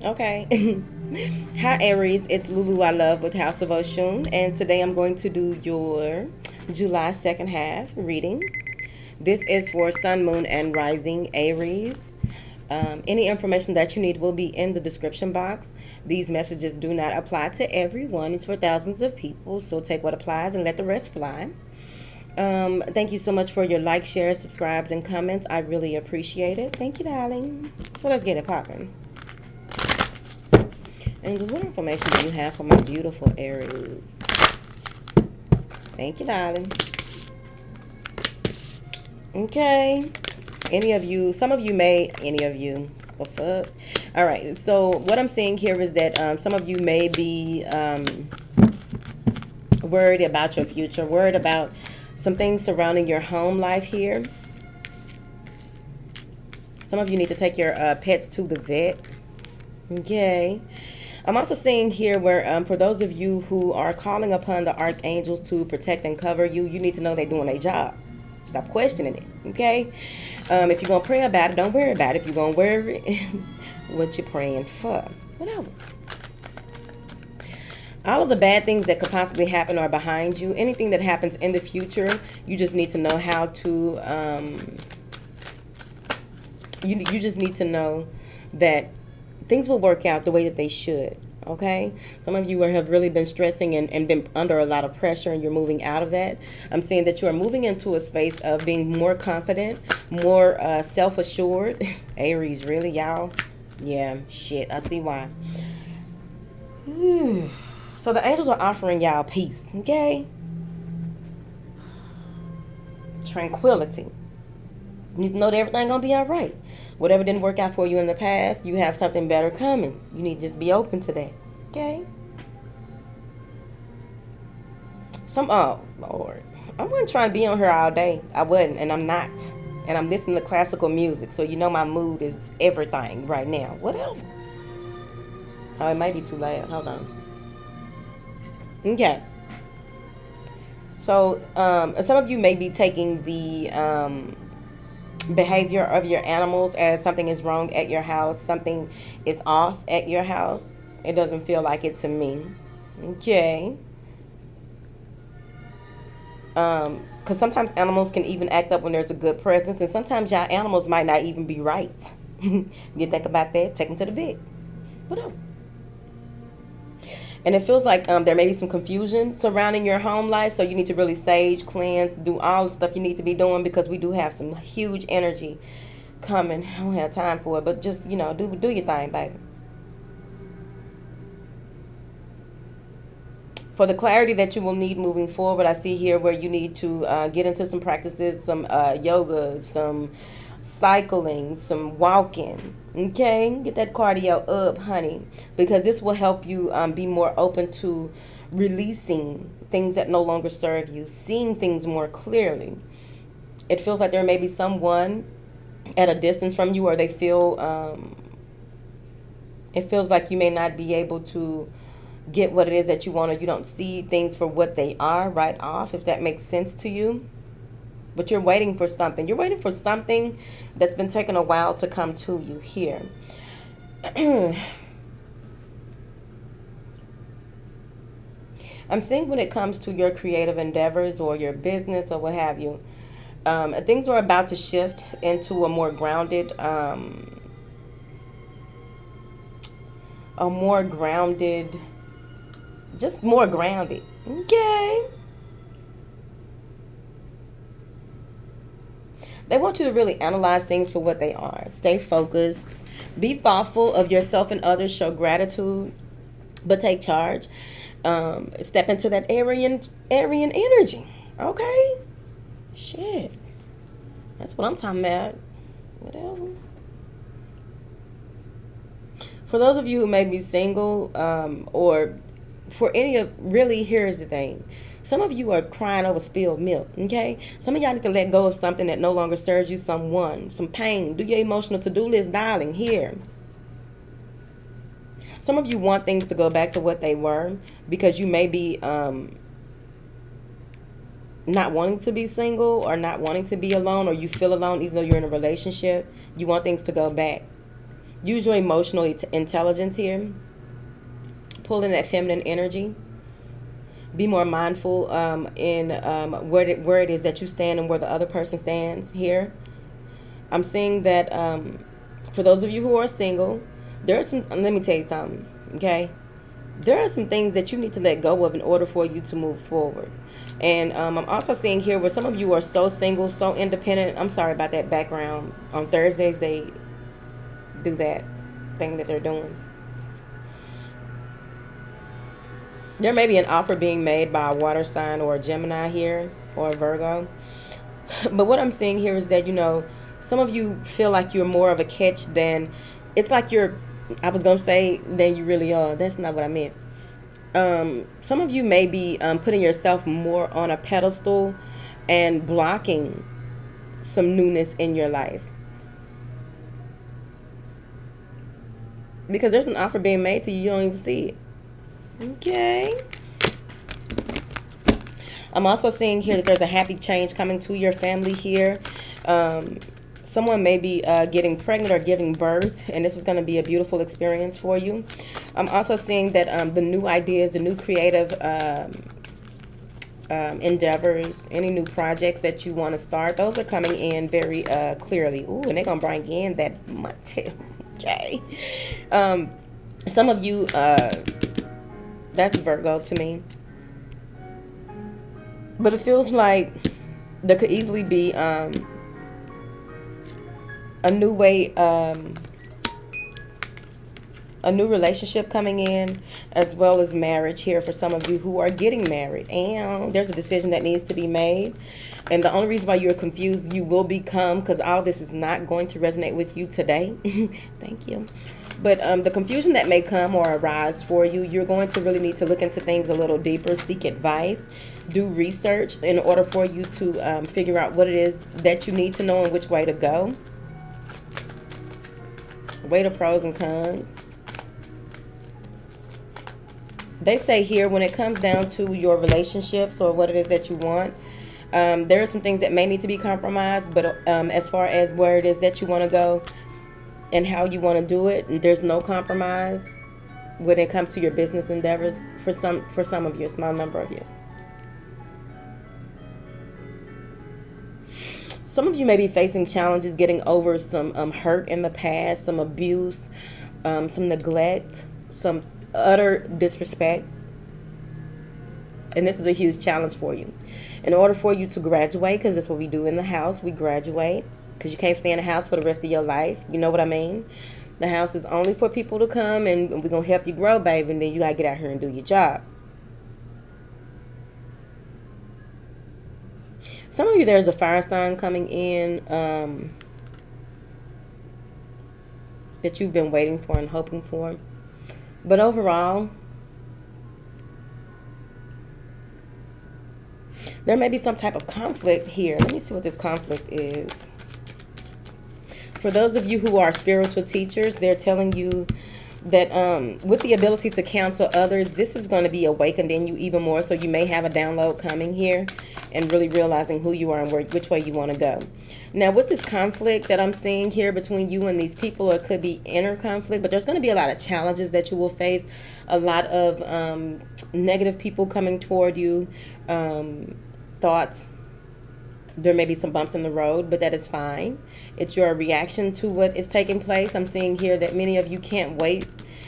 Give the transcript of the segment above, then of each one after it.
Okay. Hi Aries, it's Lulu I Love with House of Oshun, and today I'm going to do your July second half reading. This is for Sun, Moon, and Rising Aries. Any information that you need will be in the description box. These messages do not apply to everyone. It's for thousands of people, so take what applies and let the rest fly. Thank you so much for your likes, shares, subscribes, and comments. I really appreciate it. Thank you, darling. So let's get it popping. Angels, what information do you have for my beautiful Aries? Thank you, darling. Okay. Some of you may, any of you, the fuck? All right. So what I'm seeing here is that some of you may be worried about your future, worried about some things surrounding your home life here. Some of you need to take your pets to the vet. Okay. I'm also seeing here where for those of you who are calling upon the archangels to protect and cover you, you need to know they're doing their job. Stop questioning it, okay? If you're going to pray about it, don't worry about it. If you're going to worry, what you're praying for. Whatever. All of the bad things that could possibly happen are behind you. Anything that happens in the future, you just need to know how to... you just need to know that things will work out the way that they should. Okay, some of you have really been stressing and been under a lot of pressure, and you're moving out of that. I'm saying that you are moving into a space of being more confident, more self-assured. Aries, really, y'all? Yeah, shit, I see why. So the angels are offering y'all peace, okay? Tranquility. You need to know that everything's gonna be all right. Whatever didn't work out for you in the past, you have something better coming. You need to just be open to that. Okay? Oh Lord. I wasn't trying to be on here all day. I wasn't, and I'm not. And I'm listening to classical music, so you know my mood is everything right now. Whatever. Oh, it might be too loud. Hold on. Okay. So, some of you may be taking the behavior of your animals as something is wrong at your house, something is off at your house. It doesn't feel like it to me. Okay. Because sometimes animals can even act up when there's a good presence, and sometimes y'all animals might not even be right. You think about that, take them to the vet. Whatever. And it feels like there may be some confusion surrounding your home life, so you need to really sage, cleanse, do all the stuff you need to be doing, because we do have some huge energy coming. I don't have time for it, but just, do your thing, baby. For the clarity that you will need moving forward, I see here where you need to get into some practices, some yoga, some cycling, some walking. Okay, get that cardio up, honey, because this will help you be more open to releasing things that no longer serve you, seeing things more clearly. It feels like there may be someone at a distance from you, or they feel it feels like you may not be able to get what it is that you want, or you don't see things for what they are right off, if that makes sense to you. But you're waiting for something. You're waiting for something that's been taking a while to come to you here. I'm seeing when it comes to your creative endeavors or your business or what have you, things are about to shift into a more grounded, just more grounded. Okay. They want you to really analyze things for what they are. Stay focused. Be thoughtful of yourself and others. Show gratitude, but take charge. Step into that Aryan energy. Okay? Shit. That's what I'm talking about. Whatever. For those of you who may be single, or for any of, really, here's the thing. Some of you are crying over spilled milk, okay? Some of y'all need to let go of something that no longer serves you, someone, some pain. Do your emotional to-do list, darling, here. Some of you want things to go back to what they were, because you may be not wanting to be single, or not wanting to be alone, or you feel alone even though you're in a relationship. You want things to go back. Use your emotional intelligence here. Pull in that feminine energy. Be more mindful in where it is that you stand and where the other person stands here. I'm seeing that for those of you who are single, there are some, let me tell you something, okay? There are some things that you need to let go of in order for you to move forward. And I'm also seeing here where some of you are so single, so independent. I'm sorry about that background. On Thursdays, they do that thing that they're doing. There may be an offer being made by a water sign or a Gemini here or a Virgo. But what I'm seeing here is that, some of you feel like you're more of a catch than, it's like you're, I was going to say, than you really are. That's not what I meant. Some of you may be putting yourself more on a pedestal and blocking some newness in your life. Because there's an offer being made to you, you don't even see it. Okay. I'm also seeing here that there's a happy change coming to your family here. Someone may be getting pregnant or giving birth, and this is going to be a beautiful experience for you. I'm also seeing that the new ideas, the new creative endeavors, any new projects that you want to start, those are coming in very clearly. Ooh, and they're going to bring in that money. Okay. Some of you, that's Virgo to me. But it feels like there could easily be a new way, a new relationship coming in, as well as marriage here for some of you who are getting married. And there's a decision that needs to be made. And the only reason why you're confused, you will become, because all of this is not going to resonate with you today. Thank you. But the confusion that may come or arise for you, you're going to really need to look into things a little deeper, seek advice, do research in order for you to figure out what it is that you need to know and which way to go. Weigh the pros and cons. They say here, when it comes down to your relationships or what it is that you want, there are some things that may need to be compromised, but as far as where it is that you want to go and how you want to do it, there's no compromise when it comes to your business endeavors for some of you, a small number of you. Some of you may be facing challenges getting over some hurt in the past, some abuse, some neglect, some utter disrespect. And this is a huge challenge for you. In order for you to graduate, because that's what we do in the house, we graduate. Because you can't stay in the house for the rest of your life. You know what I mean? The house is only for people to come, and we're going to help you grow, baby. And then you got to get out here and do your job. Some of you, there's a fire sign coming in that you've been waiting for and hoping for. But overall, there may be some type of conflict here. Let me see what this conflict is. For those of you who are spiritual teachers, they're telling you that with the ability to counsel others, this is going to be awakened in you even more. So you may have a download coming here and really realizing who you are and which way you want to go. Now, with this conflict that I'm seeing here between you and these people, or it could be inner conflict, but there's going to be a lot of challenges that you will face, a lot of negative people coming toward you, thoughts. There may be some bumps in the road, but that is fine. It's your reaction to what is taking place. I'm seeing here that many of you can't wait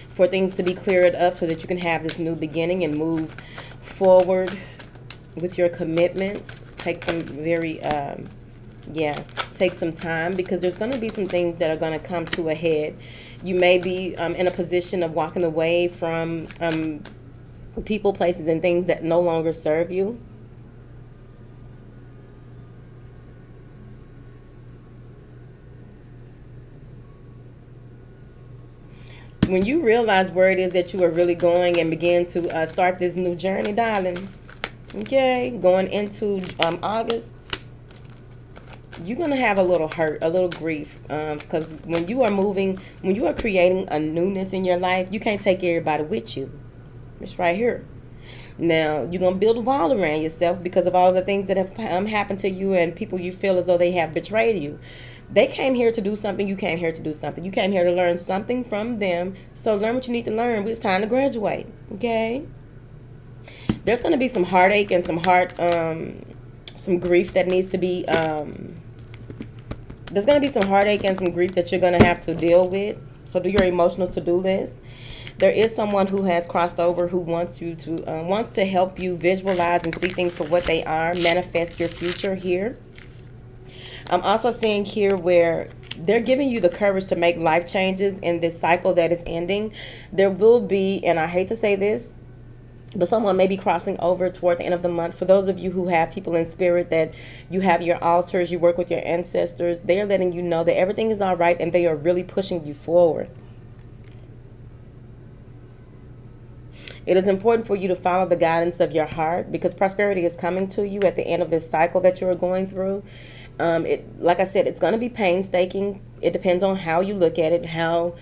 for things to be cleared up so that you can have this new beginning and move forward with your commitments. Take some take some time, because there's going to be some things that are going to come to a head. You may be in a position of walking away from people, places, and things that no longer serve you. When you realize where it is that you are really going and begin to start this new journey, darling, okay, going into August, you're going to have a little hurt, a little grief, because when you are moving, when you are creating a newness in your life, you can't take everybody with you. It's right here. Now, you're going to build a wall around yourself because of all of the things that have happened to you and people you feel as though they have betrayed you. They came here to do something. You came here to do something. You came here to learn something from them. So learn what you need to learn. It's time to graduate. Okay. There's going to be some heartache and some grief that needs to be. There's going to be some heartache and some grief that you're going to have to deal with. So do your emotional to-do list. There is someone who has crossed over who wants to help you visualize and see things for what they are, manifest your future here. I'm also seeing here where they're giving you the courage to make life changes in this cycle that is ending. There will be, and I hate to say this, but someone may be crossing over toward the end of the month. For those of you who have people in spirit, that you have your altars, you work with your ancestors, they are letting you know that everything is all right and they are really pushing you forward. It is important for you to follow the guidance of your heart, because prosperity is coming to you at the end of this cycle that you are going through. Like I said, it's going to be painstaking. It depends on how you look at it, how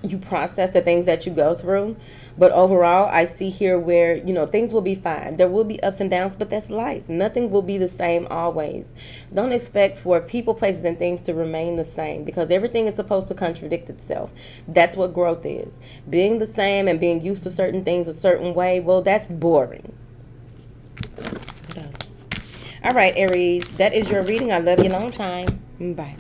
you process the things that you go through. But overall, I see here where, things will be fine. There will be ups and downs, but that's life. Nothing will be the same always. Don't expect for people, places, and things to remain the same, because everything is supposed to contradict itself. That's what growth is. Being the same and being used to certain things a certain way, well, that's boring. All right, Aries, that is your reading. I love you long time. Bye.